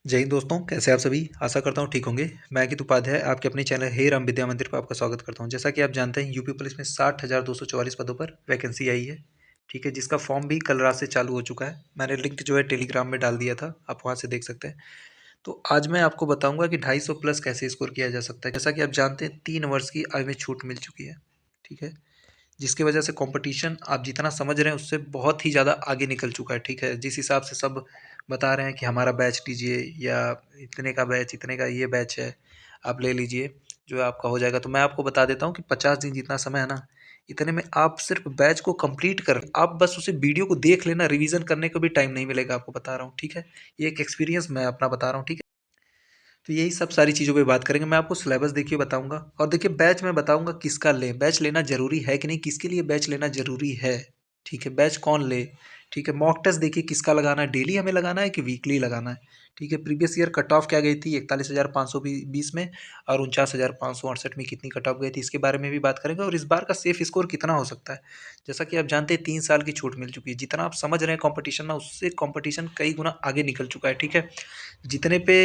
जय हिंद दोस्तों, कैसे आप सभी। आशा करता हूँ ठीक होंगे। मैं अंकित उपाध्याय आपके अपने चैनल हे राम विद्या मंदिर पर आपका स्वागत करता हूँ। जैसा कि आप जानते हैं, यूपी पुलिस में 60,244 पदों पर वैकेंसी आई है। ठीक है, जिसका फॉर्म भी कल रात से चालू हो चुका है। मैंने लिंक जो है टेलीग्राम में डाल दिया था, आप वहाँ से देख सकते हैं। तो आज मैं आपको बताऊंगा कि 250 प्लस कैसे स्कोर किया जा सकता है। जैसा कि आप जानते हैं, 3 वर्ष की आयु में छूट मिल चुकी है। ठीक है, जिसकी वजह से कंपटीशन आप जितना समझ रहे हैं उससे बहुत ही ज़्यादा आगे निकल चुका है। ठीक है, जिस हिसाब से सब बता रहे हैं कि हमारा बैच लीजिए, या इतने का बैच, इतने का ये बैच है, आप ले लीजिए, जो है आपका हो जाएगा। तो मैं आपको बता देता हूँ कि 50 दिन जितना समय है ना, इतने में आप सिर्फ बैच को कंप्लीट कर, आप बस उसे वीडियो को देख लेना, रिवीजन करने को भी टाइम नहीं मिलेगा, आपको बता रहा हूँ। ठीक है, ये एक एक्सपीरियंस मैं अपना बता रहा हूँ। ठीक है, तो यही सब सारी चीज़ों पे बात करेंगे। मैं आपको सिलेबस देखिए बताऊंगा, और देखिए बैच में बताऊंगा किसका लें, बैच लेना ज़रूरी है कि नहीं, किसके लिए बैच लेना ज़रूरी है। ठीक है, बैच कौन ले। ठीक है, मॉक टेस्ट देखिए किसका लगाना है, डेली हमें लगाना है कि वीकली लगाना है। ठीक है, प्रीवियस ईयर कट ऑफ क्या गई थी 41,520 में, और 49,568 में कितनी कट ऑफ गई थी, इसके बारे में भी बात करेंगे। और इस बार का सेफ स्कोर कितना हो सकता है। जैसा कि आप जानते हैं, 3 साल की छूट मिल चुकी है। जितना आप समझ रहे हैं कंपटीशन ना, उससे कंपटीशन कई गुना आगे निकल चुका है। ठीक है, जितने पे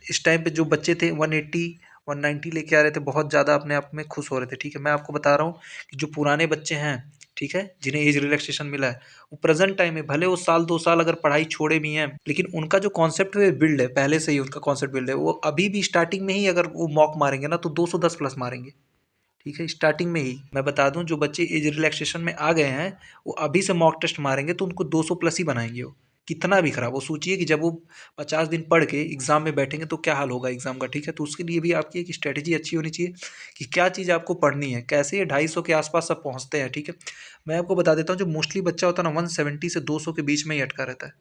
इस टाइम पे जो बच्चे थे 180 190 लेके आ रहे थे, बहुत ज़्यादा अपने आप में खुश हो रहे थे। ठीक है, मैं आपको बता रहा हूँ कि जो पुराने बच्चे हैं, ठीक है, जिन्हें एज रिलैक्सेशन मिला है, वो प्रेजेंट टाइम में भले वो साल 2 साल अगर पढ़ाई छोड़े भी हैं, लेकिन उनका जो कॉन्सेप्ट है बिल्ड है, पहले से ही उनका कॉन्सेप्ट बिल्ड है। वो अभी भी स्टार्टिंग में ही अगर वो मॉक मारेंगे ना, तो 210 प्लस मारेंगे। ठीक है, स्टार्टिंग में ही मैं बता दूं, जो बच्चे एज रिलैक्सेशन में आ गए हैं, वो अभी से मॉक टेस्ट मारेंगे तो उनको 200 प्लस ही बनाएंगे। वो कितना भी खराब, वो सोचिए कि जब वो 50 दिन पढ़ के एग्जाम में बैठेंगे तो क्या हाल होगा एग्जाम का। ठीक है, तो उसके लिए भी आपकी एक स्ट्रेटेजी अच्छी होनी चाहिए कि क्या चीज़ आपको पढ़नी है, कैसे ये 250 के आसपास सब पहुँचते हैं। ठीक है, मैं आपको बता देता हूँ, जो मोस्टली बच्चा होता है ना, 170 से 200 के बीच में ही अटका रहता है।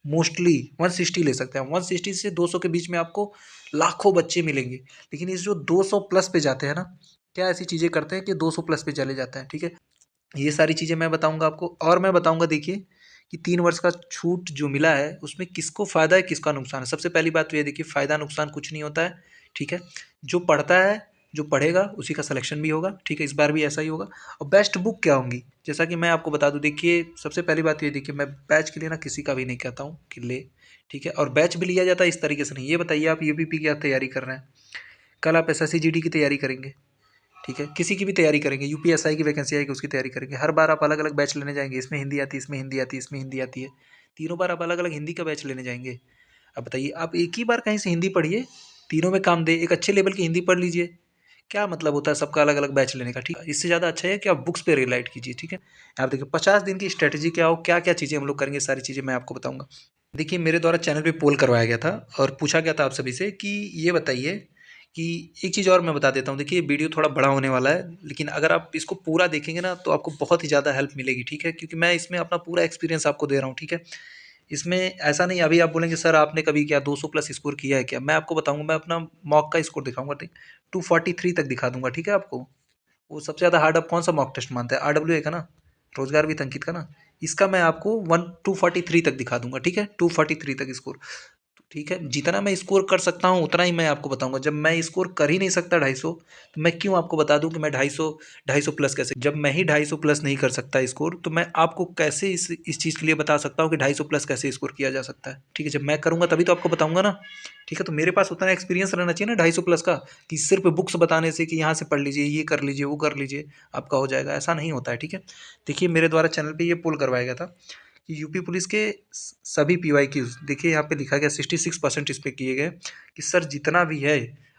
मोस्टली 160 ले सकते हैं, 160 से 200 के बीच में आपको लाखों बच्चे मिलेंगे। लेकिन इस जो 200 प्लस पे जाते हैं ना, क्या ऐसी चीज़ें करते हैं कि 200 प्लस पे चले जाते हैं। ठीक है, ये सारी चीज़ें मैं बताऊंगा आपको, और मैं बताऊंगा देखिए कि 3 वर्ष का छूट जो मिला है उसमें किसको फ़ायदा है, किसका नुकसान है। सबसे पहली बात तो ये देखिए, फ़ायदा नुकसान कुछ नहीं होता है। ठीक है, जो पढ़ता है, जो पढ़ेगा उसी का सिलेक्शन भी होगा। ठीक है, इस बार भी ऐसा ही होगा। और बेस्ट बुक क्या होंगी, जैसा कि मैं आपको बता दूं, देखिए सबसे पहली बात तो ये देखिए, मैं बैच के लिए ना किसी का भी नहीं कहता हूँ कि ले। ठीक है, और बैच भी लिया जाता है इस तरीके से नहीं। ये बताइए, आप यूपीपी की आप तैयारी कर रहे हैं, कल आप एसएससी जीडी की तैयारी करेंगे, ठीक है, किसी की भी तैयारी करेंगे, यूपीएसआई की वैकेंसी आएगी उसकी तैयारी करेंगे, हर बार आप अलग अलग बैच लेने जाएंगे, इसमें हिंदी आती है, इसमें हिंदी आती है, इसमें हिंदी आती है, तीनों बार आप अलग अलग हिंदी का बैच लेने जाएंगे। अब बताइए, आप एक ही बार कहीं से हिंदी पढ़िए, तीनों में काम दे, एक अच्छे लेवल की हिंदी पढ़ लीजिए। क्या मतलब होता है सबका अलग अलग बैच लेने का। ठीक है, इससे ज़्यादा अच्छा है कि आप बुक्स पे रिलाइट कीजिए। ठीक है, आप देखिए 50 दिन की स्ट्रेटेजी क्या हो, क्या क्या चीज़ें हम लोग करेंगे, सारी चीज़ें मैं आपको बताऊंगा। देखिए, मेरे द्वारा चैनल पे पोल करवाया गया था और पूछा गया था आप सभी से कि ये बताइए कि, एक चीज़ और मैं बता देता हूँ, देखिए वीडियो थोड़ा बड़ा होने वाला है, लेकिन अगर आप इसको पूरा देखेंगे ना तो आपको बहुत ही ज़्यादा हेल्प मिलेगी। ठीक है, क्योंकि मैं इसमें अपना पूरा एक्सपीरियंस आपको दे रहा हूँ। ठीक है, इसमें ऐसा नहीं अभी आप बोलेंगे सर आपने कभी क्या 200 प्लस स्कोर किया है क्या, मैं आपको बताऊंगा, मैं अपना मॉक का स्कोर दिखाऊंगा। ठीक, 243 तक दिखा दूंगा। ठीक है, आपको वो सबसे ज़्यादा हार्ड आप कौन सा मॉक टेस्ट मानते हैं, RWA का ना, रोजगार विद अंकित का ना, इसका मैं आपको 243 तक दिखा दूंगा। ठीक है, 243 तक स्कोर। तो ठीक है, जितना मैं स्कोर कर सकता हूँ उतना ही मैं आपको बताऊंगा। जब मैं स्कोर कर ही नहीं सकता 250, तो मैं क्यों आपको बता दूं कि मैं 250 प्लस कैसे, जब मैं ही 250 प्लस नहीं कर सकता स्कोर, तो मैं आपको कैसे इस चीज़ के लिए बता सकता हूँ कि 250 प्लस कैसे स्कोर किया जा सकता है। ठीक है, जब मैं करूँगा तभी तो आपको बताऊंगा ना। ठीक है, तो मेरे पास उतना एक्सपीरियंस रहना चाहिए ना 250 प्लस का, कि सिर्फ बुक्स बताने से कि यहाँ से पढ़ लीजिए, ये कर लीजिए, वो कर लीजिए, आपका हो जाएगा, ऐसा नहीं होता है। ठीक है, देखिए मेरे द्वारा चैनल पे ये पोल करवाया गया था कि यूपी पुलिस के सभी PYQs, देखिए यहाँ पे लिखा गया 66% इस पे किए गए कि सर जितना भी है।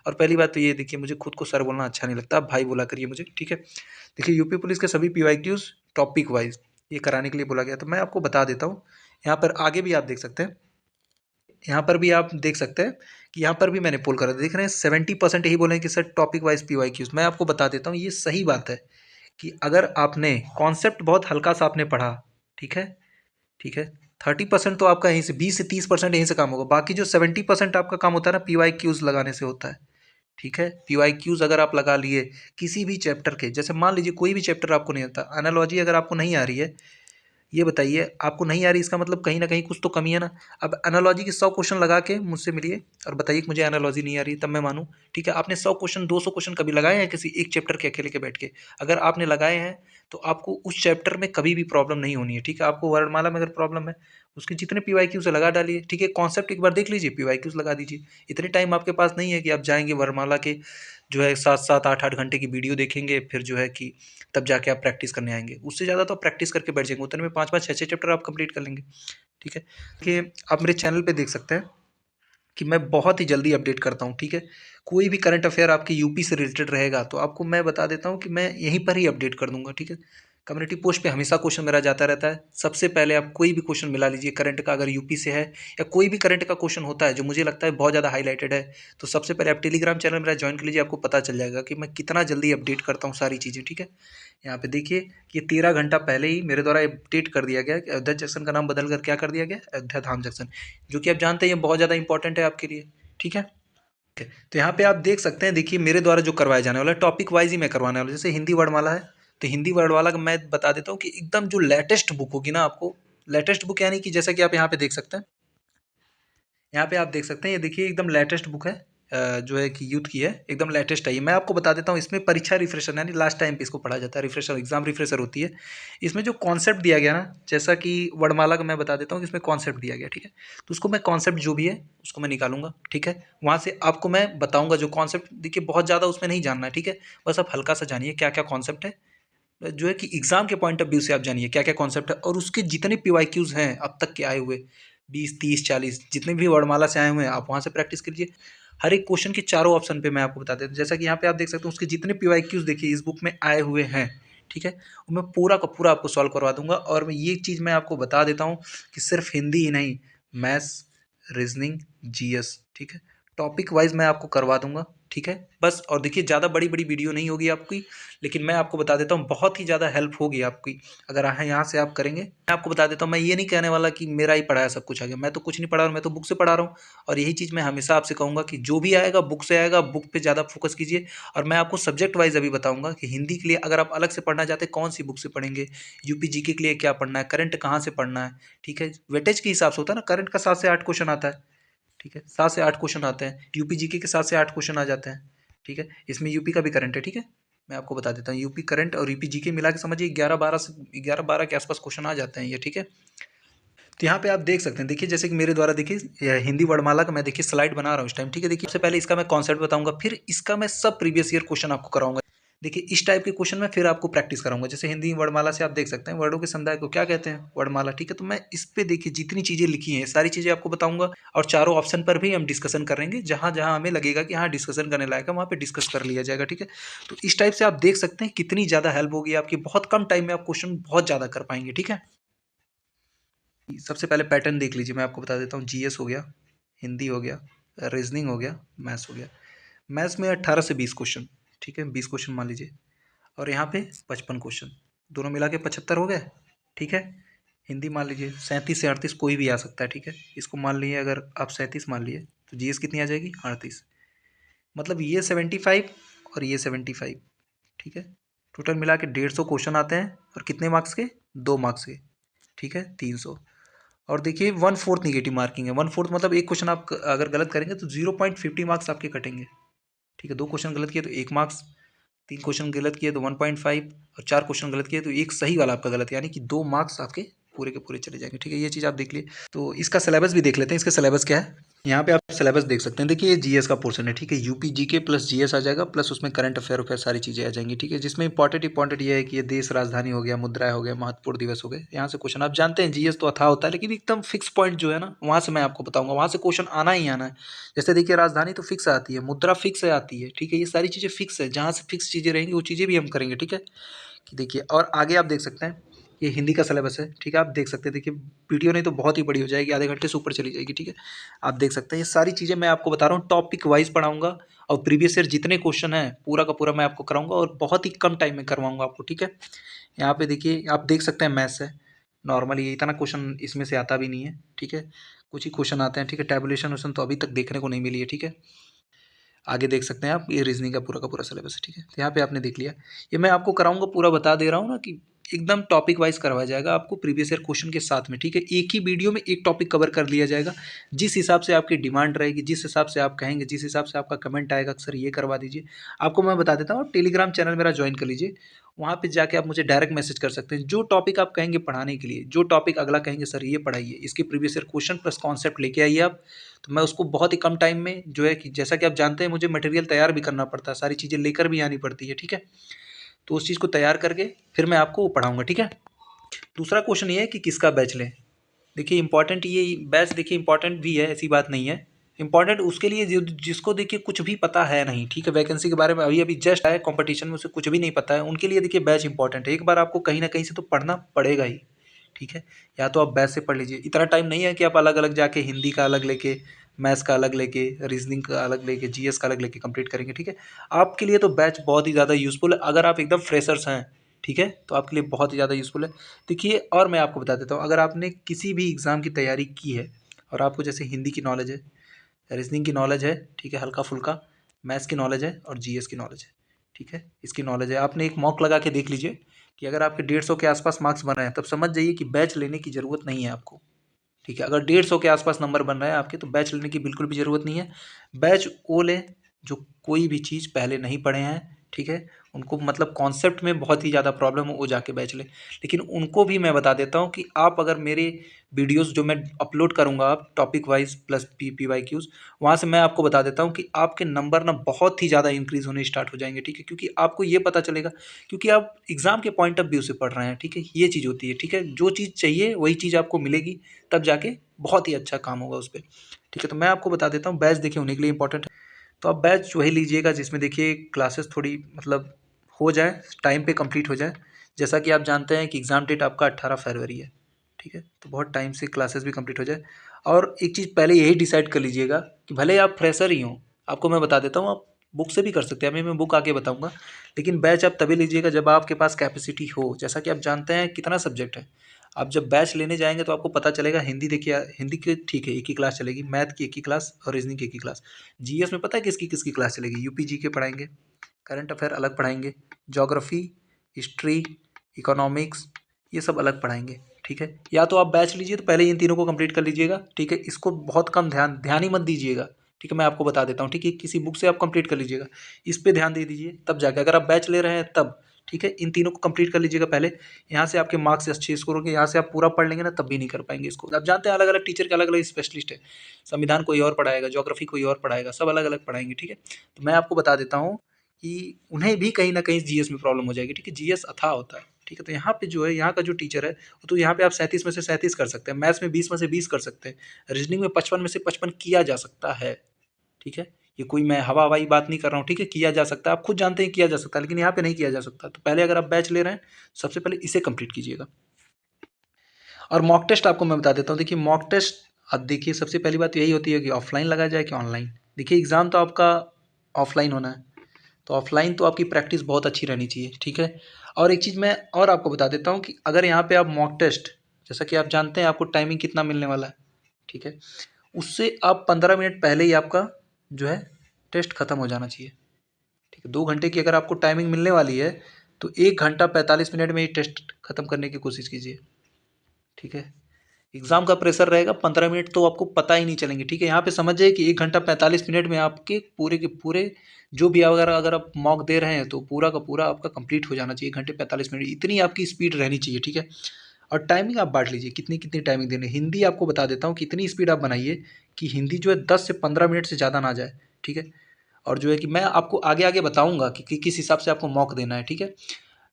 और पहली बात तो ये देखिए, मुझे खुद को सर बोलना अच्छा नहीं लगता, आप भाई बोला करिए मुझे। ठीक है, देखिए यूपी पुलिस के सभी PYQs टॉपिक वाइज ये कराने के लिए बोला गया, तो मैं आपको बता देता हूँ। यहाँ पर आगे भी आप देख सकते हैं, यहाँ पर भी आप देख सकते हैं कि यहाँ पर भी मैंने पोल करा, देख रहे हैं 70% यही बोले हैं कि सर टॉपिक वाइज PYQs। मैं आपको बता देता हूँ, ये सही बात है कि अगर आपने कॉन्सेप्ट बहुत हल्का सा आपने पढ़ा, ठीक है, ठीक है, 30% तो आपका यहीं से, 20 से 30% यहीं से काम होगा, बाकी जो 70% आपका काम होता है ना, PYQs लगाने से होता है। ठीक है, PYQs अगर आप लगा लिए किसी भी चैप्टर के, जैसे मान लीजिए कोई भी चैप्टर आपको नहीं आता, एनालॉजी अगर आपको नहीं आ रही है, ये बताइए आपको नहीं आ रही, इसका मतलब कहीं ना कहीं कुछ तो कमी है ना। अब एनालॉजी के 100 क्वेश्चन लगा के मुझसे मिलिए और बताइए कि मुझे एनालॉजी नहीं आ रही, तब मैं मानूँ। ठीक है, आपने 100 क्वेश्चन 200 क्वेश्चन कभी लगाए हैं किसी एक चैप्टर के अकेले के बैठ के, अगर आपने लगाए हैं तो आपको उस चैप्टर में कभी भी प्रॉब्लम नहीं होनी है, ठीक है। आपको वर्णमाला में अगर प्रॉब्लम है, उसके जितने पीवाईक्यूज लगा डालिए, ठीक है। कॉन्सेप्ट एक बार देख लीजिए, पीवाईक्यूज लगा दीजिए। इतने टाइम आपके पास नहीं है कि आप जाएंगे वर्णमाला के जो है 7-7 8-8 घंटे की वीडियो देखेंगे, फिर जो है कि तब जाके आप प्रैक्टिस करने आएंगे। उससे ज़्यादा तो आप प्रैक्टिस करके बैठ जाएंगे, उतने में 5-5 6-6 चैप्टर आप कंप्लीट कर लेंगे, ठीक है। कि आप मेरे चैनल पे देख सकते हैं कि मैं बहुत ही जल्दी अपडेट करता हूँ, ठीक है। कोई भी करंट अफेयर आपके यूपी से रिलेटेड रहेगा तो आपको मैं बता देता हूँ कि मैं यहीं पर ही अपडेट कर दूंगा, ठीक है। कम्युनिटी पोस्ट पे हमेशा क्वेश्चन मेरा जाता रहता है। सबसे पहले आप कोई भी क्वेश्चन मिला लीजिए करंट का, अगर यूपी से है या कोई भी करंट का क्वेश्चन होता है जो मुझे लगता है बहुत ज़्यादा हाईलाइटेड है, तो सबसे पहले आप टेलीग्राम चैनल मेरा ज्वाइन कर लीजिए। आपको पता चल जाएगा कि मैं कितना जल्दी अपडेट करता हूँ सारी चीज़ें, ठीक है। यहाँ पे देखिए कि 13 घंटा पहले ही मेरे द्वारा अपडेट कर दिया गया कि अयोध्या जंक्शन का नाम बदल कर क्या कर दिया गया, अयोध्या धाम जंक्शन, जो कि आप जानते हैं ये बहुत ज़्यादा इंपॉर्टेंट है आपके लिए, ठीक है। तो यहाँ पे आप देख सकते हैं, देखिए मेरे द्वारा जो करवाया जाने वाला है टॉपिक वाइज ही मैं करवाने वाला हूँ। जैसे हिंदी वर्णमाला है, तो हिंदी वर्णमाला का मैं बता देता हूँ कि एकदम जो लेटेस्ट बुक होगी ना, आपको लेटेस्ट बुक यानी कि जैसा कि आप यहाँ पे देख सकते हैं, यहाँ पे आप देख सकते हैं, ये देखिए एकदम लेटेस्ट बुक है, जो है कि यूथ की है, एकदम लेटेस्ट है ये। मैं आपको बता देता हूँ, इसमें परीक्षा रिफ्रेशर यानी लास्ट टाइम पे इसको पढ़ा जाता है, रिफ्रेशर एग्जाम रिफ्रेशर होती है। इसमें जो कॉन्सेप्ट दिया गया ना, जैसा कि वर्णमाला का मैं बता देता हूँ कि इसमें कॉन्सेप्ट दिया गया, ठीक है। तो उसको मैं कॉन्सेप्ट जो भी है उसको मैं निकालूंगा, ठीक है। वहाँ से आपको मैं बताऊंगा जो कॉन्सेप्ट, देखिए बहुत ज़्यादा उसमें नहीं जानना है, ठीक है। बस आप हल्का सा जानिए क्या क्या कॉन्सेप्ट है, जो है कि एग्जाम के पॉइंट ऑफ व्यू से आप जानिए क्या क्या कॉन्सेप्ट है, और उसके जितने पीवाईक्यूज हैं अब तक के आए हुए 20 30 40 जितने भी वर्णमाला से आए हुए हैं, आप वहाँ से प्रैक्टिस कीजिए। हर एक क्वेश्चन के चारों ऑप्शन पे मैं आपको बता देता हूँ। जैसा कि यहाँ पे आप देख सकते हो उसके जितने पीवाईक्यूज देखिए इस बुक में आए हुए हैं, ठीक है, वो मैं पूरा का पूरा आपको सॉल्व करवा दूंगा। और मैं ये चीज़ मैं आपको बता देता हूँ कि सिर्फ हिंदी ही नहीं, मैथ्स, रीजनिंग, जीएस, ठीक है, टॉपिक वाइज मैं आपको करवा दूंगा, ठीक है। बस और देखिए ज़्यादा बड़ी बड़ी वीडियो नहीं होगी आपकी, लेकिन मैं आपको बता देता हूँ बहुत ही ज़्यादा हेल्प होगी आपकी अगर यहाँ से आप करेंगे। मैं आपको बता देता हूँ, मैं ये नहीं कहने वाला कि मेरा ही पढ़ाया सब कुछ आ गया, मैं तो कुछ नहीं पढ़ा रहा हूँ, मैं तो बुक से पढ़ा रहा हूँ। और यही चीज़ मैं हमेशा आपसे कहूँगा कि जो भी आएगा बुक से आएगा, बुक पे ज़्यादा फोकस कीजिए। और मैं आपको सब्जेक्ट वाइज अभी बताऊँगा कि हिंदी के लिए अगर आप अलग से पढ़ना चाहते हैं कौन सी बुक से पढ़ेंगे, यूपी जीके के लिए क्या पढ़ना है, करंट कहाँ से पढ़ना है, ठीक है। वेटेज के हिसाब से होता है ना, करंट का 7 से 8 क्वेश्चन आता है, ठीक है, 7 से 8 क्वेश्चन आते हैं, यूपी जीके के 7 से 8 क्वेश्चन आ जाते हैं, ठीक है। इसमें यूपी का भी करंट है, ठीक है। मैं आपको बता देता हूँ यूपी करंट और यूपी जीके मिला के समझिए 11 12 के आसपास क्वेश्चन आ जाते हैं ये, ठीक है। तो यहाँ पे आप देख सकते हैं, देखिए जैसे कि मेरे द्वारा देखिए हिंदी वर्णमाला का मैं देखिए स्लाइड बना रहा हूँ इस टाइम, ठीक है। देखिए सबसे पहले इसका मैं कॉन्सेप्ट बताऊंगा, फिर इसका मैं सब प्रीवियस ईयर क्वेश्चन आपको कराऊंगा। देखिए इस टाइप के क्वेश्चन में फिर आपको प्रैक्टिस कराऊंगा। जैसे हिंदी वर्णमाला से आप देख सकते हैं वर्डों के समुदाय को क्या कहते हैं, वर्णमाला, ठीक है। तो मैं इस पे देखिए जितनी चीज़ें लिखी हैं सारी चीज़ें आपको बताऊंगा, और चारों ऑप्शन पर भी हम डिस्कशन करेंगे। जहाँ जहाँ हमें लगेगा कि हाँ डिस्कशन करने लायक है वहाँ पे डिस्कस कर लिया जाएगा, ठीक है। तो इस टाइप से आप देख सकते हैं कितनी ज़्यादा हेल्प होगी आपकी, बहुत कम टाइम में आप क्वेश्चन बहुत ज़्यादा कर पाएंगे, ठीक है। सबसे पहले पैटर्न देख लीजिए, मैं आपको बता देता हूँ। जीएस हो गया, हिंदी हो गया, रीजनिंग हो गया, मैथ्स हो गया। मैथ्स में 18 से 20 क्वेश्चन, ठीक है, 20 क्वेश्चन मान लीजिए, और यहाँ पे 55 क्वेश्चन, दोनों मिला के 75 हो गए, ठीक है। हिंदी मान लीजिए 37 से 38 कोई भी आ सकता है, ठीक है। इसको मान लिए अगर आप 37 मान लिए तो जीएस कितनी आ जाएगी, 38। मतलब ये 75 और ये 75, ठीक है। टोटल मिला के 150 क्वेश्चन आते हैं, और कितने मार्क्स के, 2 मार्क्स के, ठीक है, 300। और देखिए 1/4 निगेटिव मार्किंग है। 1/4 मतलब एक क्वेश्चन आप अगर गलत करेंगे तो 0.50 मार्क्स आपके कटेंगे, ठीक है। 2 क्वेश्चन गलत किए तो 1 मार्क्स, 3 क्वेश्चन गलत किए तो 1.5, और 4 क्वेश्चन गलत किए तो एक सही वाला आपका गलत, यानी कि 2 मार्क्स आपके पूरे के पूरे चले जाएंगे, ठीक है। ये चीज़ आप देख लिए। तो इसका सिलेबस भी देख लेते हैं, इसका सिलेबस क्या है। यहाँ पे आप सिलेबस देख सकते हैं, देखिए ये जीएस का पोर्शन है, ठीक है। यूपी जीके प्लस जीएस आ जाएगा, प्लस उसमें करंट अफेयर सारी चीज़ें आ जाएंगी, ठीक है। जिसमें इंपॉर्टेंट ये है कि ये देश राजधानी हो गया, मुद्राएं हो गया, महत्वपूर्ण दिवस हो गए, यहाँ से क्वेश्चन आप जानते हैं। जीएस तो अथाह होता है, लेकिन एकदम फिक्स पॉइंट जो है ना वहाँ से मैं आपको बताऊंगा, वहाँ से क्वेश्चन आना ही आना है। जैसे देखिए राजधानी तो फिक्स आती है, मुद्रा फिक्स आती है, ठीक है। ये सारी चीज़ें फिक्स है, जहाँ से फिक्स चीज़ें रहेंगी वो चीज़ें भी हम करेंगे, ठीक है। कि देखिए और आगे आप देख सकते हैं ये हिंदी का सिलेबस है, ठीक है। आप देख सकते हैं, देखिए वीडियो नहीं तो बहुत ही बड़ी हो जाएगी, आधे घंटे से ऊपर चली जाएगी, ठीक है। आप देख सकते हैं ये सारी चीज़ें मैं आपको बता रहा हूँ, टॉपिक वाइज पढ़ाऊंगा, और प्रीवियस ईयर जितने क्वेश्चन हैं पूरा का पूरा मैं आपको कराऊंगा, और बहुत ही कम टाइम में करवाऊंगा आपको, ठीक है। यहाँ पे देखिए आप देख सकते हैं मैथ्स है, नॉर्मली इतना क्वेश्चन इसमें से आता भी नहीं है, ठीक है। कुछ ही क्वेश्चन आते हैं, ठीक है। टैबुलेशन वोशन तो अभी तक देखने को नहीं मिली है, ठीक है। आगे देख सकते हैं आप, ये रीजनिंग का पूरा सिलेबस है, ठीक है। तो यहाँ पे आपने देख लिया, ये मैं आपको कराऊंगा, पूरा बता दे रहा हूँ ना कि एकदम टॉपिक वाइज करवाया जाएगा आपको प्रीवियस ईयर क्वेश्चन के साथ में, ठीक है। एक ही वीडियो में एक टॉपिक कवर कर लिया जाएगा, जिस हिसाब से आपकी डिमांड रहेगी, जिस हिसाब से आप कहेंगे, जिस हिसाब से आपका कमेंट आएगा, सर ये करवा दीजिए। आपको मैं बता देता हूँ, टेलीग्राम चैनल मेरा ज्वाइन कर लीजिए, वहाँ पे जाके आप मुझे डायरेक्ट मैसेज कर सकते हैं। जो टॉपिक आप कहेंगे पढ़ाने के लिए, जो टॉपिक अगला कहेंगे सर ये पढ़ाइए, इसके previous year question plus concept लेके आइए आप, तो मैं उसको बहुत ही कम टाइम में जो है कि जैसा कि आप जानते हैं मुझे मटेरियल तैयार भी करना पड़ता है, सारी चीज़ें लेकर भी आनी पड़ती है, ठीक है। तो उस चीज़ को तैयार करके फिर मैं आपको पढ़ाऊँगा, ठीक है। दूसरा क्वेश्चन ये है कि किसका बैच लें। देखिए इंपॉर्टेंट ये बैच देखिए इंपॉर्टेंट भी है, ऐसी बात नहीं है। इंपॉर्टेंट उसके लिए जिसको देखिए कुछ भी पता है नहीं, ठीक है, वैकेंसी के बारे में अभी अभी जस्ट आया कंपटीशन में, उसे कुछ भी नहीं पता है, उनके लिए देखिए बैच इंपॉर्टेंट है। एक बार आपको कहीं ना कहीं से तो पढ़ना पड़ेगा ही, ठीक है। या तो आप बैच से पढ़ लीजिए, इतना टाइम नहीं है कि आप अलग अलग जाके हिंदी का अलग लेके, मैथ्स का अलग लेके, रीजनिंग का अलग लेके, जीएस का अलग लेके कंप्लीट करेंगे, ठीक है। आपके लिए तो बैच बहुत ही ज़्यादा यूज़फुल है, अगर आप एकदम फ्रेशर्स हैं, ठीक है, तो आपके लिए बहुत ही ज़्यादा यूज़फुल है। देखिए और मैं आपको बता देता हूँ, अगर आपने किसी भी एग्ज़ाम की तैयारी की है और आपको जैसे हिंदी की नॉलेज है, रीजनिंग की नॉलेज है, ठीक है, हल्का फुल्का मैथ्स की नॉलेज है और जीएस की नॉलेज है, ठीक है, इसकी नॉलेज है, आपने एक मॉक लगा के देख लीजिए कि अगर आपके 150 के आसपास मार्क्स बन रहे हैं, तब समझ जाइए कि बैच लेने की ज़रूरत नहीं है आपको, ठीक है। अगर 150 के आसपास नंबर बन रहे हैं आपके, तो बैच लेने की बिल्कुल भी ज़रूरत नहीं है। बैच वो लें जो कोई भी चीज़ पहले नहीं पढ़े हैं, ठीक है, उनको मतलब कॉन्सेप्ट में बहुत ही ज़्यादा प्रॉब्लम हो, वो जाके बैच लें। लेकिन उनको भी मैं बता देता हूँ कि आप अगर मेरे वीडियोज़ जो मैं अपलोड करूँगा आप टॉपिक वाइज प्लस PYQs, वहाँ से मैं आपको बता देता हूँ कि आपके नंबर ना बहुत ही ज़्यादा इंक्रीज़ होने स्टार्ट हो जाएंगे, ठीक है, क्योंकि आपको ये पता चलेगा, क्योंकि आप एग्ज़ाम के पॉइंट ऑफ व्यू से पढ़ रहे हैं, ठीक है, ये चीज़ होती है, ठीक है। जो चीज़ चाहिए वही चीज़ आपको मिलेगी, तब जाके बहुत ही अच्छा काम होगा उस पर, ठीक है। तो मैं आपको बता देता हूँ, बैच देखिए उन्हीं के लिए इंपॉर्टेंट है, तो आप बैच वही लीजिएगा जिसमें देखिए क्लासेस थोड़ी मतलब हो जाए, टाइम पे कंप्लीट हो जाए। जैसा कि आप जानते हैं कि एग्ज़ाम डेट आपका 18 फरवरी है, ठीक है, तो बहुत टाइम से क्लासेस भी कंप्लीट हो जाए। और एक चीज़ पहले यही डिसाइड कर लीजिएगा कि भले आप फ्रेशर ही हों, आपको मैं बता देता हूँ, आप बुक से भी कर सकते हैं, अभी मैं बुक आके बताऊँगा, लेकिन बैच आप तभी लीजिएगा जब आपके पास कैपेसिटी हो। जैसा कि आप जानते हैं कितना सब्जेक्ट है, आप जब बैच लेने जाएंगे तो आपको पता चलेगा। हिंदी देखिए, हिंदी की ठीक है एक ही क्लास चलेगी, मैथ की एक ही क्लास और रीजनिंग की एक ही क्लास। जीएस में पता है किसकी किसकी क्लास चलेगी, यूपी जी के पढ़ाएंगे, करंट अफेयर अलग पढ़ाएंगे, ज्योग्राफी, हिस्ट्री, इकोनॉमिक्स, ये सब अलग पढ़ाएंगे, ठीक है। या तो आप बैच लीजिए तो पहले इन तीनों को कंप्लीट कर लीजिएगा, ठीक है, इसको बहुत कम ध्यान ध्यान ही मत दीजिएगा, ठीक है, मैं आपको बता देता हूँ, ठीक है, किसी बुक से आप कंप्लीट कर लीजिएगा, इस पे ध्यान दे दीजिए, तब जाके अगर आप बैच ले रहे हैं तब, ठीक है, इन तीनों को कंप्लीट कर लीजिएगा पहले। यहाँ से आपके मार्क्स अच्छे स्कोर होंगे, यहाँ से आप पूरा पढ़ लेंगे ना तब भी नहीं कर पाएंगे इसको। आप जानते हैं अलग अलग टीचर के अलग अलग स्पेशलिस्ट है, संविधान कोई और पढ़ाएगा, ज्योग्राफी कोई और पढ़ाएगा, सब अलग अलग पढ़ाएंगे, ठीक है। तो मैं आपको बता देता हूँ कि उन्हें भी कहीं ना कहीं जीएस में प्रॉब्लम हो जाएगी, ठीक है, जीएस अथाह होता है, ठीक है। तो यहाँ पे जो है, यहाँ का जो टीचर है, तो यहाँ पे आप 37 में से 37 कर सकते हैं, मैथ्स में 20 में से 20 कर सकते हैं, रीजनिंग में 55 में से 55 किया जा सकता है, ठीक है। ये कोई मैं हवा हवाई बात नहीं कर रहा हूँ, ठीक है, किया जा सकता है, आप खुद जानते हैं किया जा सकता है, लेकिन यहाँ पे नहीं किया जा सकता। तो पहले अगर आप बैच ले रहे हैं, सबसे पहले इसे कंप्लीट कीजिएगा। और मॉक टेस्ट आपको मैं बता देता हूँ, देखिए मॉक टेस्ट, अब देखिए सबसे पहली बात यही होती है कि ऑफलाइन लगा जाए कि ऑनलाइन। देखिए एग्ज़ाम तो आपका ऑफलाइन होना है, तो ऑफलाइन तो आपकी प्रैक्टिस बहुत अच्छी रहनी चाहिए, ठीक है। और एक चीज़ मैं और आपको बता देता हूँ कि अगर यहाँ पे आप मॉक टेस्ट, जैसा कि आप जानते हैं आपको टाइमिंग कितना मिलने वाला है, ठीक है, उससे आप 15 मिनट पहले ही आपका जो है टेस्ट खत्म हो जाना चाहिए, ठीक है। 2 घंटे की अगर आपको टाइमिंग मिलने वाली है, तो 1 घंटा 45 मिनट में ही टेस्ट खत्म करने की कोशिश कीजिए, ठीक है। एग्ज़ाम का प्रेशर रहेगा, 15 मिनट तो आपको पता ही नहीं चलेंगे, ठीक है। यहाँ पे समझिए कि 1 घंटा 45 मिनट में आपके पूरे के पूरे जो भी अगर आप मॉक दे रहे हैं तो पूरा का पूरा आपका कंप्लीट हो जाना चाहिए, 1 घंटे 45 मिनट, इतनी आपकी स्पीड रहनी चाहिए, ठीक है। और टाइमिंग आप बांट लीजिए कितनी कितनी टाइमिंग देनी है। हिंदी आपको बता देता हूँ कि इतनी स्पीड आप बनाइए कि हिंदी जो है 10 से 15 मिनट से ज़्यादा ना जाए, ठीक है। और जो है कि मैं आपको आगे आगे बताऊँगा कि किस हिसाब से आपको मॉक देना है, ठीक है।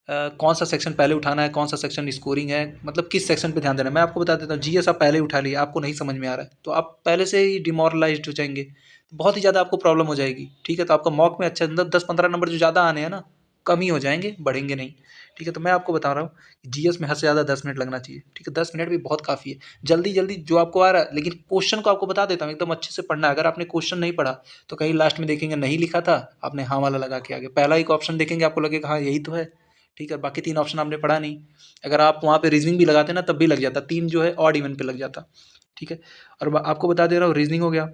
कौन सा सेक्शन पहले उठाना है, कौन सा सेक्शन स्कोरिंग है, मतलब किस सेक्शन पे ध्यान देना है। मैं आपको बता देता हूँ, जीएस आप पहले ही उठा लिए, आपको नहीं समझ में आ रहा है, तो आप पहले से ही डिमोरलाइज्ड हो जाएंगे, तो बहुत ही ज़्यादा आपको प्रॉब्लम हो जाएगी, ठीक है। तो आपका मॉक में अच्छा 10-15 नंबर जो ज़्यादा आने हैं ना, कम ही हो जाएंगे, बढ़ेंगे नहीं, ठीक है। तो मैं आपको बता रहा हूँ कि जीएस में हद से ज़्यादा 10 मिनट लगना चाहिए, ठीक है, 10 मिनट भी बहुत काफ़ी है। जल्दी जल्दी जो आपको आ रहा है, लेकिन क्वेश्चन को आपको बता देता हूँ एकदम अच्छे से पढ़ना है। अगर आपने क्वेश्चन नहीं पढ़ा तो कहीं लास्ट में देखेंगे नहीं लिखा था, आपने हाँ वाला लगा के आगे, पहला एक ऑप्शन देखेंगे आपको लगेगा हाँ यही तो है, ठीक है, बाकी 3 ऑप्शन आपने पढ़ा नहीं। अगर आप वहाँ पे रीजनिंग भी लगाते ना तब भी लग जाता, 3 जो है ऑड इवन पे लग जाता, ठीक है। और आपको बता दे रहा हूँ रीजनिंग हो गया,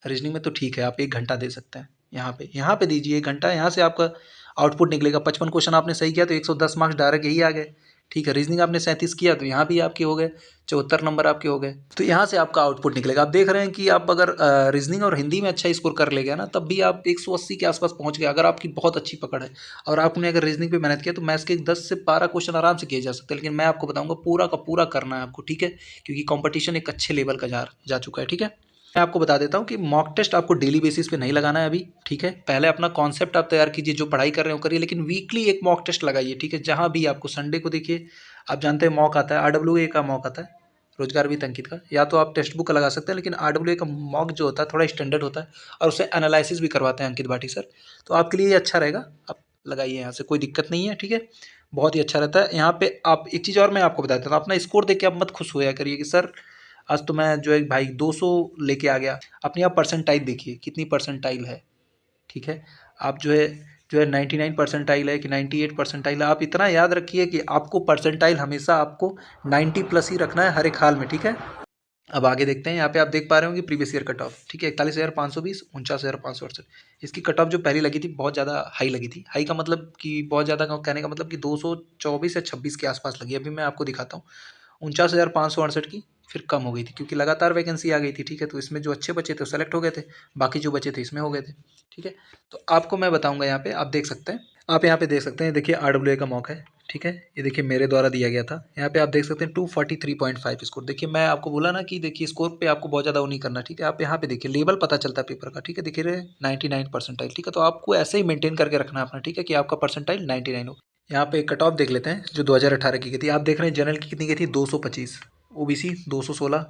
रीजनिंग में तो ठीक है आप 1 घंटा दे सकते हैं, यहाँ पे दीजिए 1 घंटा, यहाँ से आपका आउटपुट निकलेगा। 55 क्वेश्चन आपने सही किया तो 110 मार्क्स डायरेक्ट यही आ गए। ठीक है, रीजनिंग आपने 37 किया तो यहाँ भी आपके हो गए 74 नंबर आपके हो गए। तो यहाँ से आपका आउटपुट निकलेगा। आप देख रहे हैं कि आप अगर रीजनिंग और हिंदी में अच्छा स्कोर कर ले गया ना, तब भी आप 180 के आसपास पहुँच गए अगर आपकी बहुत अच्छी पकड़ है। और आपने अगर रीजनिंग पे मेहनत किया तो मैथ्स के 10 से 12 क्वेश्चन आराम से किए जा सकते हैं, लेकिन मैं आपको बताऊंगा पूरा का पूरा करना है आपको। ठीक है, क्योंकि कंपटीशन एक अच्छे लेवल का जा चुका है। ठीक है, मैं आपको बता देता हूँ कि मॉक टेस्ट आपको डेली बेसिस पे नहीं लगाना है अभी। ठीक है, पहले अपना कॉन्सेप्ट आप तैयार कीजिए, जो पढ़ाई कर रहे हो करिए, लेकिन वीकली एक मॉक टेस्ट लगाइए। ठीक है, जहाँ भी आपको संडे को देखिए, आप जानते हैं मॉक आता है, RWA का मॉक आता है, रोजगार वित्त अंकित का, या तो आप टेक्स्ट बुक का लगा सकते हैं, लेकिन RWA का मॉक जो होता है थोड़ा स्टैंडर्ड होता है और उसे एनालिसिस भी करवाते हैं अंकित भाटी सर। तो आपके लिए ये अच्छा रहेगा, आप लगाइए, यहाँ से कोई दिक्कत नहीं है। ठीक है, बहुत ही अच्छा रहता है। यहाँ पे आप एक चीज़ और मैं आपको बता देता हूँ, अपना स्कोर देख के आप मत खुश होया करिए कि सर आज तो मैं जो है भाई 200 लेके आ गया। अपनी आप परसेंटाइल देखिए कितनी परसेंटाइल है। ठीक है, आप जो है 99 परसेंटाइल है कि 98 परसेंटाइल है, आप इतना याद रखिए कि आपको परसेंटाइल हमेशा आपको 90 प्लस ही रखना है हर एक हाल में। ठीक है, अब आगे देखते हैं। यहाँ पे आप देख पा रहे होंगे प्रीवियस ईयर कट ऑफ। ठीक है, 41,520, 49,568। इसकी कट ऑफ जो पहली लगी थी बहुत ज़्यादा हाई लगी थी। हाई का मतलब कि बहुत ज़्यादा कहने का मतलब कि 224 या 26 के आसपास लगी। अभी मैं आपको दिखाता हूँ 49,568 की फिर कम हो गई थी, क्योंकि लगातार वैकेंसी आ गई थी। ठीक है, तो इसमें जो अच्छे बचे थे वो सेलेक्ट हो गए थे, बाकी जो बचे थे इसमें हो गए थे। ठीक है, तो आपको मैं बताऊंगा यहाँ पे, आप देख सकते हैं, आप यहाँ पे देख सकते हैं, देखिए RWA का मौका है। ठीक है, ये देखिए मेरे द्वारा दिया गया था। यहाँ पे आप देख सकते हैं 243.5 स्कोर। देखिए मैं आपको बोला ना कि देखिए स्कोर पे आपको बहुत ज़्यादा वो नहीं करना। ठीक है, आप यहाँ पे देखिए लेवल पता चलता है पेपर का। ठीक है, देखिए 99 परसेंटाइल। ठीक है, तो आपको ऐसे ही मेंटेन करके रखना है अपना। ठीक है, कि आपका परसेंटाइल 99 हो। यहाँ पे कट ऑफ देख लेते हैं जो 2018 की गई थी। आप देख रहे हैं जनरल की कितनी गई थी, 225, OBC 216,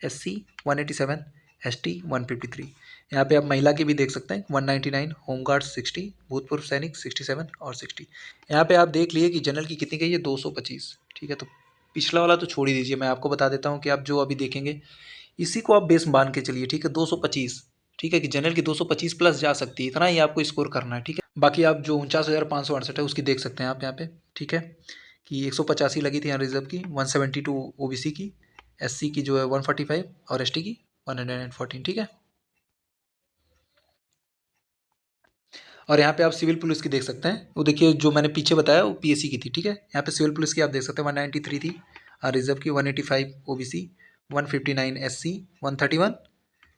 SC 187, ST 153। यहाँ पे आप महिला की भी देख सकते हैं 199, होमगार्ड 60, भूतपूर्व सैनिक 67 और 60। यहाँ पे आप देख लिए कि जनरल की कितनी गई है, 225। ठीक है, तो पिछला वाला तो छोड़ ही दीजिए, मैं आपको बता देता हूँ कि आप जो अभी देखेंगे इसी को आप बेस मान के चलिए। ठीक है, 225। ठीक है, कि जनरल की 225 प्लस जा सकती है, इतना ही आपको स्कोर करना है। ठीक है, बाकी आप जो 49,568 है उसकी देख सकते हैं आप यहाँ पे। ठीक है, कि 185 लगी थी यहाँ रिजर्व की, 172 OBC की, SC की जो है 145 और ST की 114। ठीक है, और यहाँ पे आप सिविल पुलिस की देख सकते हैं, वो देखिए जो मैंने पीछे बताया वो PSC की थी। ठीक है, यहाँ पे सिविल पुलिस की आप देख सकते हैं 193 थी रिजर्व की, 185 OBC, 159 SC, 131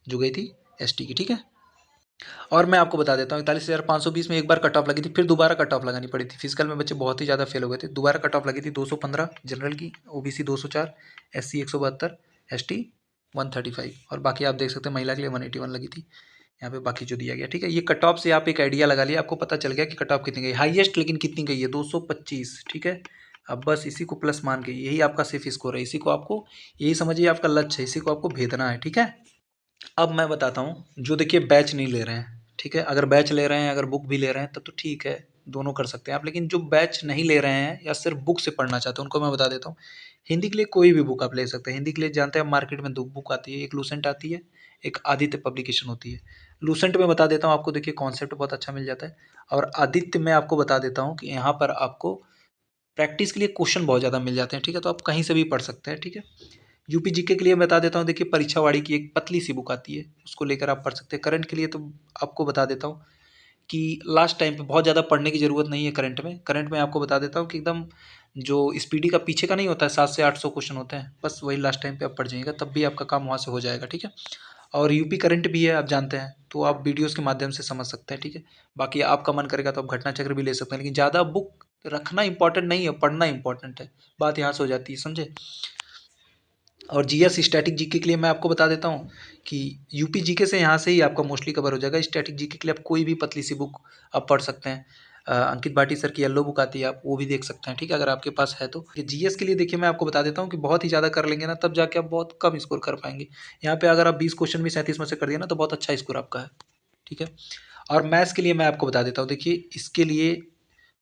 जो गई थी ST की। ठीक है, और मैं आपको बता देता हूँ 41,520 में एक बार कट ऑफ लगी थी, फिर दोबारा कट ऑफ लगानी पड़ी थी। फिजिकल में बच्चे बहुत ही ज़्यादा फेल हो गए थे, दोबारा कट ऑफ लगी थी 215 जनरल की, OBC 204, SC 172, ST 135, और बाकी आप देख सकते हैं महिला के लिए 181 लगी थी। यहाँ पे बाकी जो दिया गया। ठीक है, ये कट ऑफ से आप एक आइडिया लगा लिया, आपको पता चल गया कि कट ऑफ कितनी गई हाईएस्ट, लेकिन कितनी गई है 225। ठीक है, अब बस इसी को प्लस मान के, यही आपका सेफ स्कोर है, इसी को आपको, यही समझिए आपका लक्ष्य है, इसी को आपको भेदना है। ठीक है, अब मैं बताता हूँ जो देखिए बैच नहीं ले रहे हैं। ठीक है, अगर बैच ले रहे हैं, अगर बुक भी ले रहे हैं तब तो ठीक है, दोनों कर सकते हैं आप, लेकिन जो बैच नहीं ले रहे हैं या सिर्फ बुक से पढ़ना चाहते हैं उनको मैं बता देता हूँ, हिंदी के लिए कोई भी बुक आप ले सकते हैं। हिंदी के लिए जानते हैं मार्केट में 2 बुक आती है, एक लूसेंट आती है, एक आदित्य पब्लिकेशन होती है। लूसेंट में बता देता हूँ आपको, देखिए कॉन्सेप्ट बहुत अच्छा मिल जाता है, और आदित्य में आपको बता देता हूँ कि यहाँ पर आपको प्रैक्टिस के लिए क्वेश्चन बहुत ज़्यादा मिल जाते हैं। ठीक है, तो आप कहीं से भी पढ़ सकते हैं। ठीक है, यूपी जीके के लिए बता देता हूँ, देखिए परीक्षावाड़ी की एक पतली सी बुक आती है, उसको लेकर आप पढ़ सकते हैं। करंट के लिए तो आपको बता देता हूँ कि लास्ट टाइम पे बहुत ज़्यादा पढ़ने की ज़रूरत नहीं है। करंट में आपको बता देता हूँ कि एकदम जो स्पीडी का पीछे का नहीं होता है, 700 से 800 क्वेश्चन होते हैं, बस वही लास्ट टाइम पे आप पढ़ जाइएगा, तब भी आपका काम वहाँ से हो जाएगा। ठीक है, और यूपी करंट भी है, आप जानते हैं, तो आप वीडियोज़ के माध्यम से समझ सकते हैं। ठीक है, बाकी आपका मन करेगा तो आप घटना चक्र भी ले सकते हैं, लेकिन ज़्यादा बुक रखना इंपॉर्टेंट नहीं है, पढ़ना इंपॉर्टेंट है, बात यहाँ से हो जाती है, समझे। और जीएस स्टैटिक जीके के लिए मैं आपको बता देता हूँ कि यूपी जीके से यहाँ से ही आपका मोस्टली कवर हो जाएगा। स्टैटिक जीके के लिए आप कोई भी पतली सी बुक आप पढ़ सकते हैं। अंकित भाटी सर की येलो बुक आती है, आप वो भी देख सकते हैं। ठीक है, अगर आपके पास है तो। जीएस के लिए देखिए मैं आपको बता देता हूँ कि बहुत ही ज़्यादा कर लेंगे ना, तब जाके आप बहुत कम स्कोर कर पाएंगे। यहाँ पे अगर आप 20 क्वेश्चन भी 37 में से कर दिए ना, तो बहुत अच्छा स्कोर आपका है। ठीक है, और मैथ्स के लिए मैं आपको बता देता हूँ, देखिए इसके लिए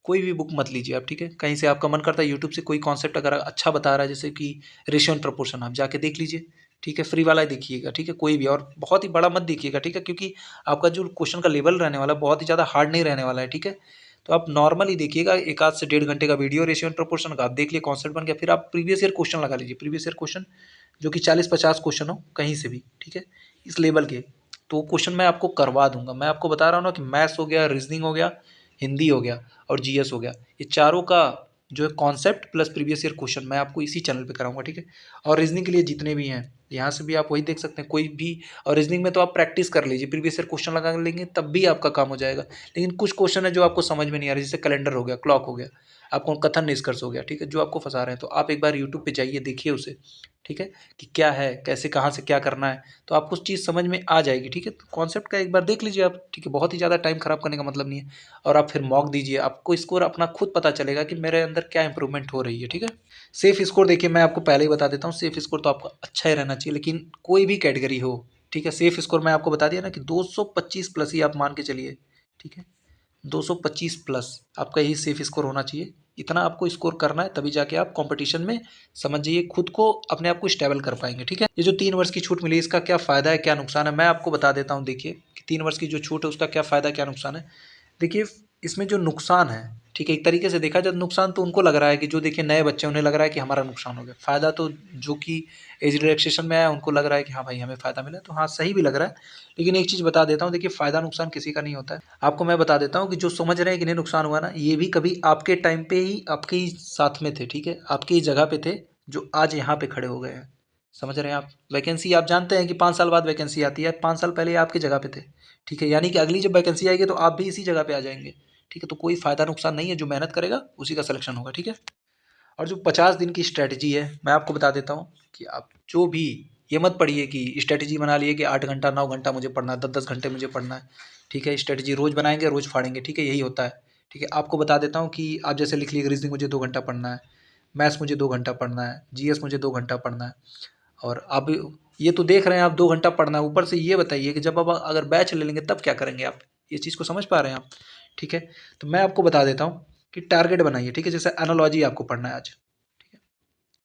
कोई भी बुक मत लीजिए आप। ठीक है, कहीं से आपका मन करता है यूट्यूब से कोई कॉन्सेप्ट अगर अच्छा बता रहा है, जैसे कि रेशियो एंड प्रोपोर्शन, आप जाके देख लीजिए। ठीक है, फ्री वाला ही देखिएगा। ठीक है, कोई भी, और बहुत ही बड़ा मत देखिएगा। ठीक है, क्योंकि आपका जो क्वेश्चन का लेवल रहने वाला है बहुत ही ज़्यादा हार्ड नहीं रहने वाला है। ठीक है, तो आप नॉर्मल ही देखिएगा, 1 आध से 1.5 घंटे का वीडियो रेशियो एंड प्रोपोर्शन का, आप देख लिए कॉन्सेप्ट बन गया, फिर आप प्रीवियस ईयर क्वेश्चन लगा लीजिए। प्रीवियस ईयर क्वेश्चन जो कि 40-50 क्वेश्चन हो कहीं से भी। ठीक है, इस लेवल के तो वो क्वेश्चन मैं आपको करवा दूंगा। मैं आपको बता रहा हूँ ना कि मैथ्स हो गया, रीजनिंग हो गया, हिंदी हो गया और जीएस हो गया, ये चारों का जो है concept plus previous year question मैं आपको इसी चैनल पे कराऊंगा, ठीक है। और रीजनिंग के लिए जितने भी हैं यहाँ से भी आप वही देख सकते हैं कोई भी। और रीजनिंग में तो आप प्रैक्टिस कर लीजिए, प्रीवियस ईयर क्वेश्चन लगा लेंगे तब भी आपका काम हो जाएगा। लेकिन कुछ क्वेश्चन है जो आपको समझ में नहीं आ रहा, जैसे कैलेंडर हो गया, क्लॉक हो गया, आपको कथन निष्कर्ष हो गया, ठीक है, जो आपको फंसा रहे हैं, तो आप एक बार यूट्यूब पे जाइए, देखिए उसे, ठीक है, कि क्या है, कैसे, कहाँ से क्या करना है, तो आपको चीज़ समझ में आ जाएगी, ठीक है। तो कॉन्सेप्ट का एक बार देख लीजिए आप, ठीक है, बहुत ही ज़्यादा टाइम खराब करने का मतलब नहीं है। और आप फिर मॉक दीजिए, आपको स्कोर अपना खुद पता चलेगा कि मेरे अंदर क्या इंप्रूवमेंट हो रही है, ठीक है। सेफ स्कोर देखिए मैं आपको पहले ही बता देता हूँ, सेफ स्कोर तो आपका अच्छा ही रहना चाहिए, लेकिन कोई भी कैटेगरी हो, ठीक है। सेफ स्कोर मैं आपको बता दिया ना कि 225 प्लस ही आप मान के चलिए, ठीक है। 225 प्लस आपका यही सेफ स्कोर होना चाहिए। इतना आपको स्कोर करना है, तभी जाके आप कंपटीशन में समझ जाइए खुद को, अपने आप को स्टेबल कर पाएंगे, ठीक है। ये जो 3 वर्ष की छूट मिली, इसका क्या फ़ायदा है, क्या नुकसान है, मैं आपको बता देता हूँ। देखिए कि 3 वर्ष की जो छूट है उसका क्या फ़ायदा, क्या नुकसान है। देखिए इसमें जो नुकसान है, ठीक है, एक तरीके से देखा जाए तो नुकसान तो उनको लग रहा है कि जो देखिए नए बच्चे, उन्हें लग रहा है कि हमारा नुकसान हो गया। फ़ायदा तो जो कि एज रिलैक्सेशन में आया उनको लग रहा है कि हाँ भाई हमें फ़ायदा मिला, तो हाँ सही भी लग रहा है। लेकिन एक चीज़ बता देता हूँ, देखिए फ़ायदा नुकसान किसी का नहीं होता है। आपको मैं बता देता हूँ कि जो समझ रहे हैं कि नहीं नुकसान हुआ ना, ये भी कभी आपके टाइम पे ही आपके ही साथ में थे, ठीक है, आपकी ही जगह पे थे, जो आज यहाँ पे खड़े हो गए हैं। समझ रहे हैं आप। वैकेंसी आप जानते हैं कि 5 साल बाद वैकेंसी आती है, 5 साल पहले ये आपकी जगह पे थे, ठीक है। यानी कि अगली जब वैकेंसी आएगी तो आप भी इसी जगह पे आ जाएंगे, ठीक है। तो कोई फ़ायदा नुकसान नहीं है, जो मेहनत करेगा उसी का सिलेक्शन होगा, ठीक है। और जो 50 दिन की स्ट्रैटेजी है, मैं आपको बता देता हूँ कि आप जो भी, ये मत पढ़िए कि स्ट्रैटेजी बना लिए कि 8 घंटा 9 घंटा मुझे पढ़ना है, 10 10 घंटे मुझे पढ़ना है, ठीक है। स्ट्रैटेजी रोज़ बनाएंगे, रोज़ फाड़ेंगे, ठीक है, यही होता है, ठीक है। आपको बता देता हूँ कि आप जैसे लिख लीजिए, रीजनिंग मुझे 2 घंटा पढ़ना है, मैथ्स मुझे 2 घंटा पढ़ना है, जीएस मुझे 2 घंटा पढ़ना है। और अब ये तो देख रहे हैं आप 2 घंटा पढ़ना है, ऊपर से ये बताइए कि जब आप अगर बैच ले लेंगे तब क्या करेंगे आप, ये चीज़ को समझ पा रहे हैं आप, ठीक है। तो मैं आपको बता देता हूँ कि टारगेट बनाइए, ठीक है। जैसे एनालॉजी आपको पढ़ना है आज, ठीक है,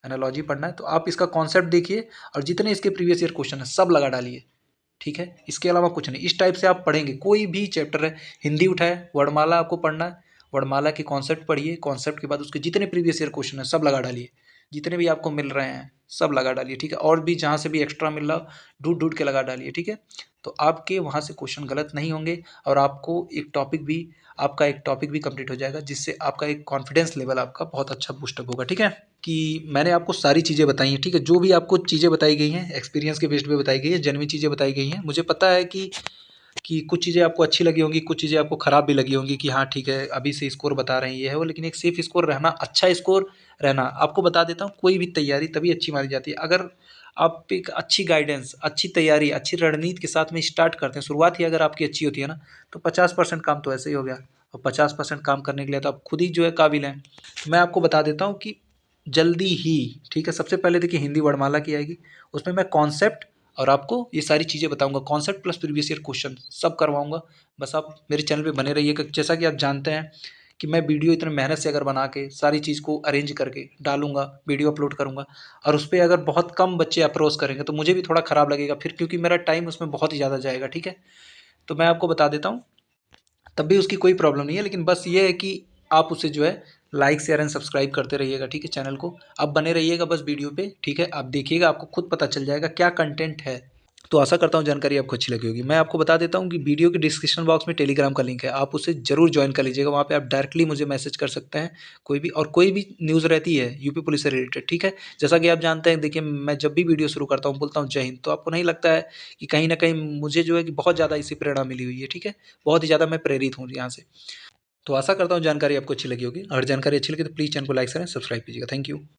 एनालॉजी पढ़ना है, तो आप इसका कॉन्सेप्ट देखिए और जितने इसके प्रीवियस ईयर क्वेश्चन है सब लगा डालिए, ठीक है। इसके अलावा कुछ नहीं, इस टाइप से आप पढ़ेंगे। कोई भी चैप्टर है, हिंदी उठाए, वर्णमाला आपको पढ़ना है, वर्णमाला के कॉन्सेप्ट पढ़िए, कॉन्सेप्ट के बाद उसके जितने प्रीवियस ईयर क्वेश्चन है सब लगा डालिए, जितने भी आपको मिल रहे हैं सब लगा डालिए, ठीक है। और भी जहाँ से भी एक्स्ट्रा मिल रहा हो ढूंढ ढूंढ के लगा डालिए, ठीक है। तो आपके वहाँ से क्वेश्चन गलत नहीं होंगे, और आपको एक टॉपिक भी, आपका एक टॉपिक भी कंप्लीट हो जाएगा, जिससे आपका एक कॉन्फिडेंस लेवल आपका बहुत अच्छा बूस्टअप होगा, ठीक है। कि मैंने आपको सारी चीज़ें बताई हैं, ठीक है। जो भी आपको चीज़ें बताई गई हैं एक्सपीरियंस के बेस पे बताई गई है, जेन्युइन चीज़ें बताई गई हैं। मुझे पता है कि कुछ चीज़ें आपको अच्छी लगी होंगी, कुछ चीज़ें आपको ख़राब भी लगी होंगी कि हाँ ठीक है अभी से स्कोर बता रहे हैं ये है वो, लेकिन एक सेफ स्कोर रहना, अच्छा स्कोर रहना, आपको बता देता हूँ, कोई भी तैयारी तभी अच्छी मानी जाती है अगर आप एक अच्छी गाइडेंस, अच्छी तैयारी, अच्छी रणनीति के साथ में स्टार्ट करते हैं। शुरुआत ही अगर आपकी अच्छी होती है ना, तो 50% काम तो ऐसे ही हो गया, और 50% काम करने के लिए तो आप खुद ही जो है काबिल हैं। मैं आपको बता देता हूँ कि जल्दी ही, ठीक है, सबसे पहले देखिए हिंदी वर्णमाला की आएगी, उसमें मैं कॉन्सेप्ट और आपको ये सारी चीज़ें बताऊंगा, concept plus previous year question सब करवाऊंगा। बस आप मेरे चैनल पे बने रहिएगा। जैसा कि आप जानते हैं कि मैं वीडियो इतने मेहनत से अगर बना के सारी चीज़ को अरेंज करके डालूंगा, वीडियो अपलोड करूंगा, और उस पर अगर बहुत कम बच्चे अप्रोच करेंगे तो मुझे भी थोड़ा ख़राब लगेगा फिर, क्योंकि मेरा टाइम उसमें बहुत ही ज़्यादा जाएगा, ठीक है। तो मैं आपको बता देता हूँ, तब भी उसकी कोई प्रॉब्लम नहीं है, लेकिन बस ये है कि आप उसे जो है लाइक शेयर एंड सब्सक्राइब करते रहिएगा, ठीक है। चैनल को आप बने रहिएगा बस वीडियो पे, ठीक है। आप देखिएगा, आपको खुद पता चल जाएगा क्या कंटेंट है। तो आशा करता हूँ जानकारी आपको अच्छी लगी होगी। मैं आपको बता देता हूँ कि वीडियो के डिस्क्रिप्शन बॉक्स में टेलीग्राम का लिंक है, आप उसे जरूर ज्वाइन कर लीजिएगा। वहाँ पे आप डायरेक्टली मुझे मैसेज कर सकते हैं, कोई भी, और कोई भी न्यूज़ रहती है यूपी पुलिस से रिलेटेड, ठीक है। जैसा कि आप जानते हैं, देखिए मैं जब भी वीडियो शुरू करता हूँ बोलता हूँ जय हिंद, तो आपको नहीं लगता है कि कहीं ना कहीं मुझे जो है कि बहुत ज़्यादा इससे प्रेरणा मिली हुई है, ठीक है। बहुत ही ज़्यादा मैं प्रेरित हूँ यहाँ से। तो आशा करता हूँ जानकारी आपको अच्छी लगी होगी। अगर जानकारी अच्छी लगी तो प्लीज़ चैनल को लाइक करें, सब्सक्राइब कीजिएगा। Thank you.